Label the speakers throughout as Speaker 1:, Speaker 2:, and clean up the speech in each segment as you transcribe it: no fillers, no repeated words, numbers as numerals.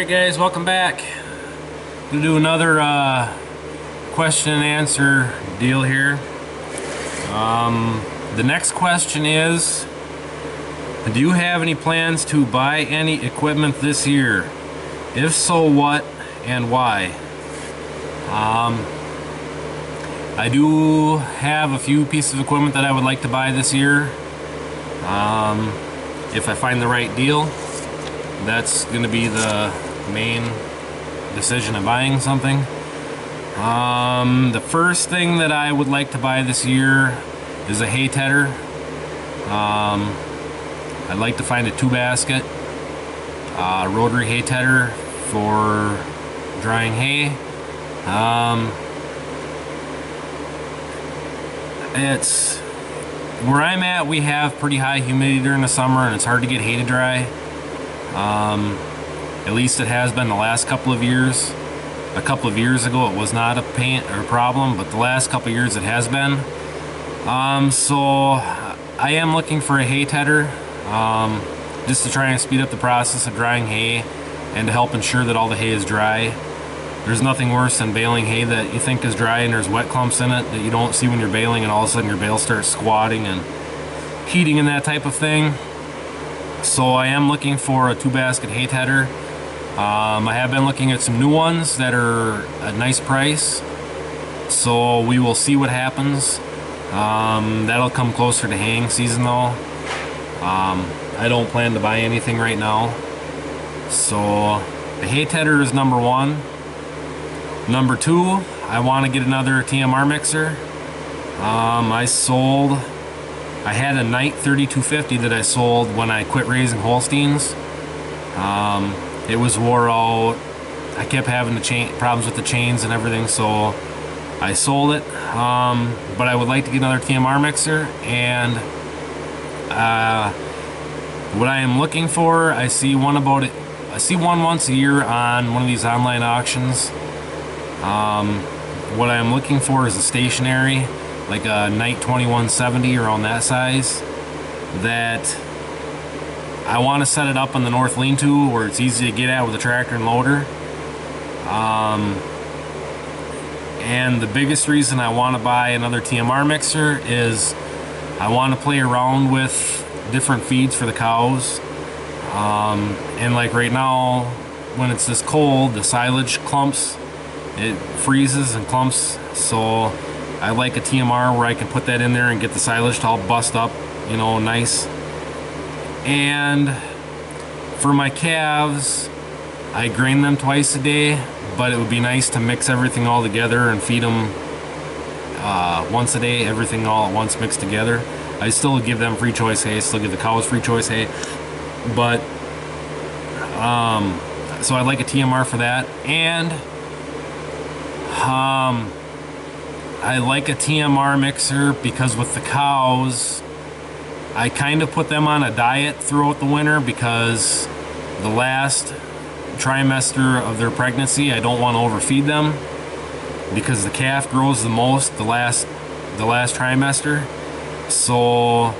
Speaker 1: Alright guys, welcome back. We'll do another question and answer deal here. The next question is, do you have any plans to buy any equipment this year? If so, what and why? I do have a few pieces of equipment that I would like to buy this year. If I find the right deal, that's going to be the main decision of buying something. The first thing that I would like to buy this year is a hay tedder. I'd like to find a 2-basket rotary hay tedder for drying hay. It's where I'm at, we have pretty high humidity during the summer and it's hard to get hay to dry. At least it has been the last couple of years. A couple of years ago it was not a pain or a problem, but the last couple of years it has been. So I am looking for a hay tedder, just to try and speed up the process of drying hay and to help ensure that all the hay is dry. There's nothing worse than baling hay that you think is dry and there's wet clumps in it that you don't see when you're baling, and all of a sudden your bale starts squatting and heating and that type of thing. So I am looking for a 2-basket hay tedder. I have been looking at some new ones that are a nice price, so we will see what happens. That'll come closer to haying season though. I don't plan to buy anything right now. So the hay tedder is number one. Number two, I want to get another TMR mixer. I had a Knight 3250 that I sold when I quit raising Holsteins. It was wore out. I kept having problems with the chains and everything, so I sold it. But I would like to get another TMR mixer, and what I am looking for, I see one once a year on one of these online auctions. What I am looking for is a stationary, like a Knight 2170 around that size, that I want to set it up on the north lean-to where it's easy to get at with a tractor and loader. And the biggest reason I want to buy another TMR mixer is I want to play around with different feeds for the cows. And like right now, when it's this cold, the silage clumps. It freezes and clumps, so I like a TMR where I can put that in there and get the silage to all bust up, you know, nice. And for my calves, I grain them twice a day, but it would be nice to mix everything all together and feed them once a day, everything all at once mixed together. I still give them free choice hay, still give the cows free choice hay, but so I'd like a TMR for that. And I like a TMR mixer because with the cows, I kind of put them on a diet throughout the winter, because the last trimester of their pregnancy, I don't want to overfeed them, because the calf grows the most the last trimester. So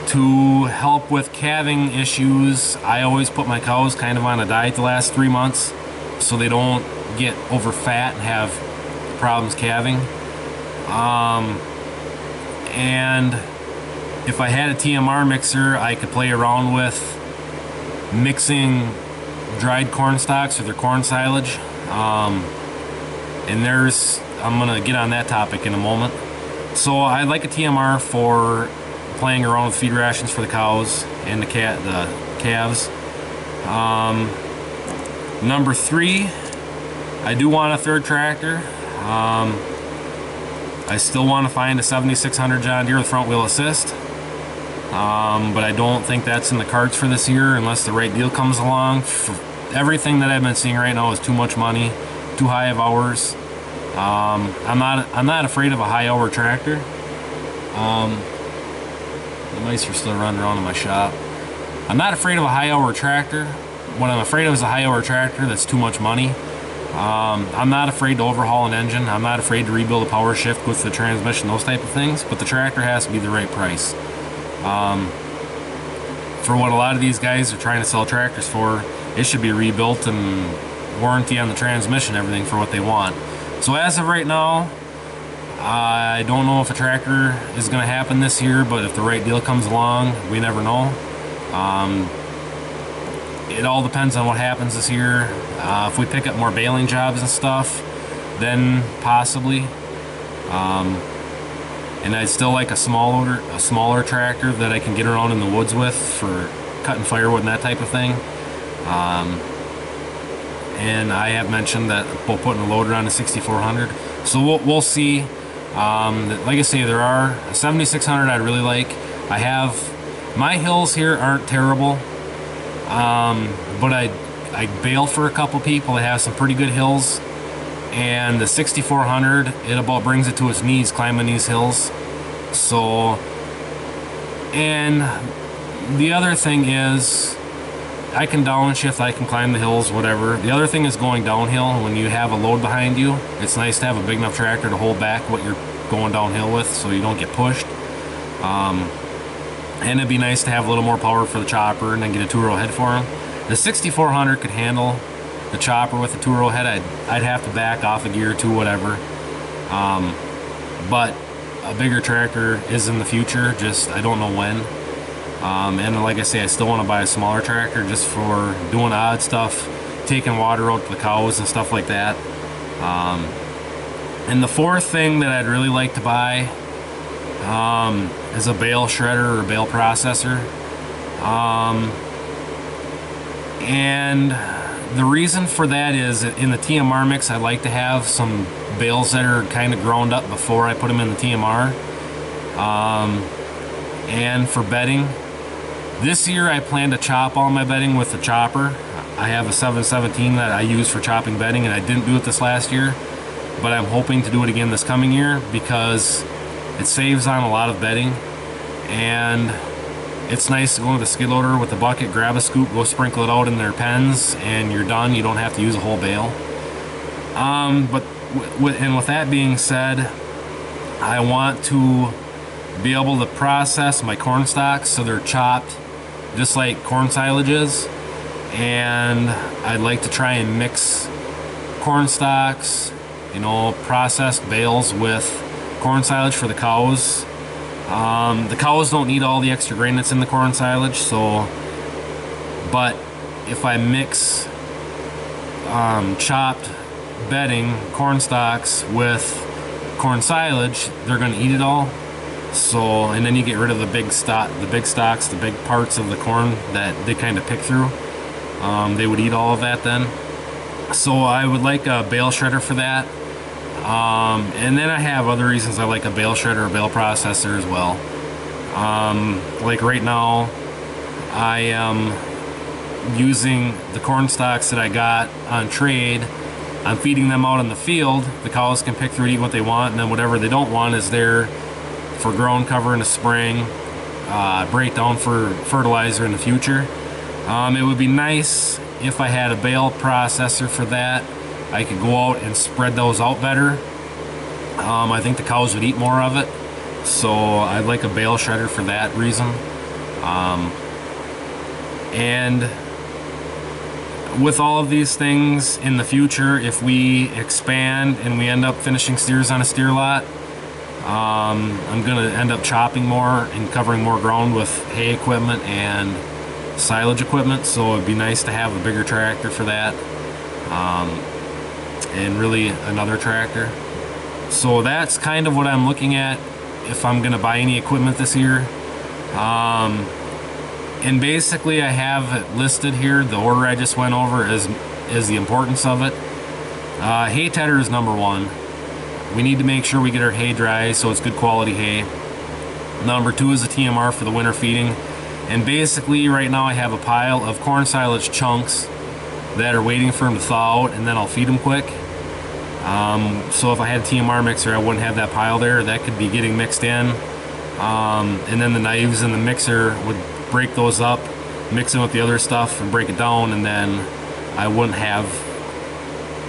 Speaker 1: to help with calving issues, I always put my cows kind of on a diet the last 3 months so they don't get over fat and have problems calving. And if I had a TMR mixer, I could play around with mixing dried corn stalks with their corn silage. And I'm gonna get on that topic in a moment. So I like a TMR for playing around with feed rations for the cows and the calves. Number three, I do want a third tractor. I still want to find a 7600 John Deere with front wheel assist, but I don't think that's in the cards for this year unless the right deal comes along. Everything that I've been seeing right now is too much money, too high of hours. I'm not afraid of a high hour tractor. The mice are still running around in my shop. I'm not afraid of a high hour tractor. What I'm afraid of is a high hour tractor that's too much money. I'm not afraid to overhaul an engine. I'm not afraid to rebuild a power shift with the transmission, those type of things, but the tractor has to be the right price. For what a lot of these guys are trying to sell tractors for, it should be rebuilt and warranty on the transmission, everything for what they want. So as of right now, I don't know if a tractor is going to happen this year, but if the right deal comes along, we never know. It all depends on what happens this year. If we pick up more baling jobs and stuff, then possibly. And I'd still like a smaller tractor that I can get around in the woods with for cutting firewood and that type of thing. And I have mentioned that we're putting a loader on the 6400, so we'll see. Like I say, there are a 7600 I'd really like. I have my hills here aren't terrible, but I bale for a couple people that have some pretty good hills, and the 6400, it about brings it to its knees climbing these hills. So, and the other thing is, I can downshift, I can climb the hills, whatever. The other thing is going downhill. When you have a load behind you, it's nice to have a big enough tractor to hold back what you're going downhill with, so you don't get pushed. And it'd be nice to have a little more power for the chopper and then get a 2-row head for them. The 6400 could handle the chopper with a 2-row head. I'd have to back off a gear or two, whatever. But a bigger tractor is in the future, just I don't know when. And like I say, I still want to buy a smaller tractor just for doing odd stuff, taking water out to the cows and stuff like that. And the fourth thing that I'd really like to buy is a bale shredder or a bale processor. And the reason for that is in the TMR mix, I like to have some bales that are kind of ground up before I put them in the TMR. And for bedding, this year I plan to chop all my bedding with the chopper. I have a 717 that I use for chopping bedding, and I didn't do it this last year, but I'm hoping to do it again this coming year because it saves on a lot of bedding, and it's nice to go into the skid loader with the bucket, grab a scoop, go sprinkle it out in their pens, and you're done. You don't have to use a whole bale. But with that being said, I want to be able to process my corn stalks so they're chopped just like corn silage is, and I'd like to try and mix corn stalks, you know, processed bales with corn silage for the cows. The cows don't need all the extra grain that's in the corn silage, so, but if I mix chopped bedding, corn stalks with corn silage, they're going to eat it all. So, and then you get rid of the big stalks, the big parts of the corn that they kind of pick through. They would eat all of that then. So I would like a bale shredder for that. And then I have other reasons I like a bale shredder or bale processor as well. Like right now, I am using the corn stalks that I got on trade. I'm feeding them out in the field. The cows can pick through and eat what they want, and then whatever they don't want is there for ground cover in the spring, breakdown for fertilizer in the future. It would be nice if I had a bale processor for that. I could go out and spread those out better. I think the cows would eat more of it, so I'd like a bale shredder for that reason. And with all of these things in the future, if we expand and we end up finishing steers on a steer lot, I'm gonna end up chopping more and covering more ground with hay equipment and silage equipment, so it'd be nice to have a bigger tractor for that, and really another tractor. So that's kind of what I'm looking at if I'm gonna buy any equipment this year. And basically I have it listed here. The order I just went over is the importance of it. Hay tedder is number one. We need to make sure we get our hay dry so it's good quality hay. Number two is the TMR for the winter feeding. And basically right now I have a pile of corn silage chunks that are waiting for them to thaw out, and then I'll feed them quick. So if I had a TMR mixer, I wouldn't have that pile there. That could be getting mixed in. And then the knives and the mixer would break those up, mix it with the other stuff and break it down, and then I wouldn't have,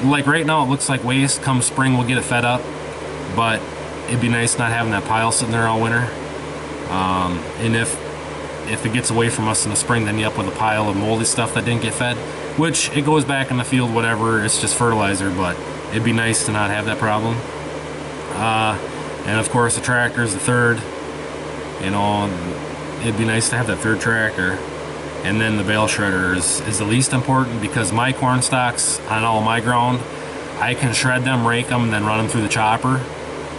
Speaker 1: like right now it looks like waste. Come spring we'll get it fed up, but it'd be nice not having that pile sitting there all winter. And if it gets away from us in the spring, then you up with a pile of moldy stuff that didn't get fed. which it goes back in the field, whatever, it's just fertilizer, but it'd be nice to not have that problem. And of course the tractor is the third. You know, it'd be nice to have that third tractor. And then the bale shredder is the least important, because my corn stalks on all my ground, I can shred them, rake them, and then run them through the chopper,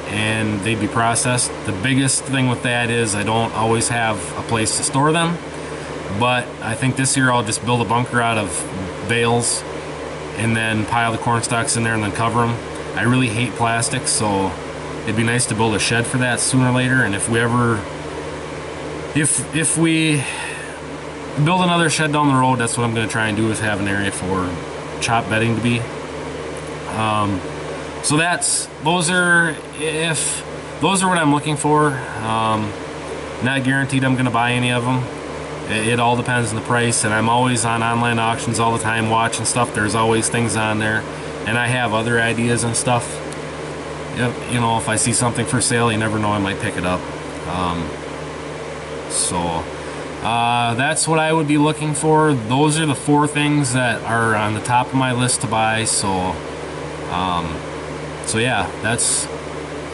Speaker 1: and they'd be processed. The biggest thing with that is I don't always have a place to store them, but I think this year I'll just build a bunker out of bales and then pile the corn stalks in there and then cover them. I really hate plastic, so it'd be nice to build a shed for that sooner or later. And if we ever, if we build another shed down the road, that's what I'm going to try and do, is have an area for chop bedding to be. So those are what I'm looking for. Not guaranteed I'm going to buy any of them. It all depends on the price, and I'm always on online auctions all the time watching stuff. There's always things on there, and I have other ideas and stuff. You know, if I see something for sale, you never know, I might pick it up. That's what I would be looking for. Those are the 4 things that are on the top of my list to buy. So yeah,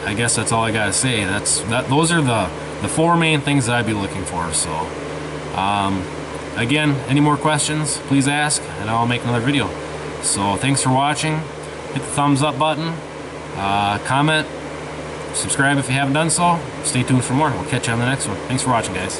Speaker 1: I guess that's all I gotta say. Those are the 4 main things that I'd be looking for. So again, any more questions, please ask, and I'll make another video. So thanks for watching. Hit the thumbs up button, comment, subscribe if you haven't done so. Stay tuned for more. We'll catch you on the next one. Thanks for watching, guys.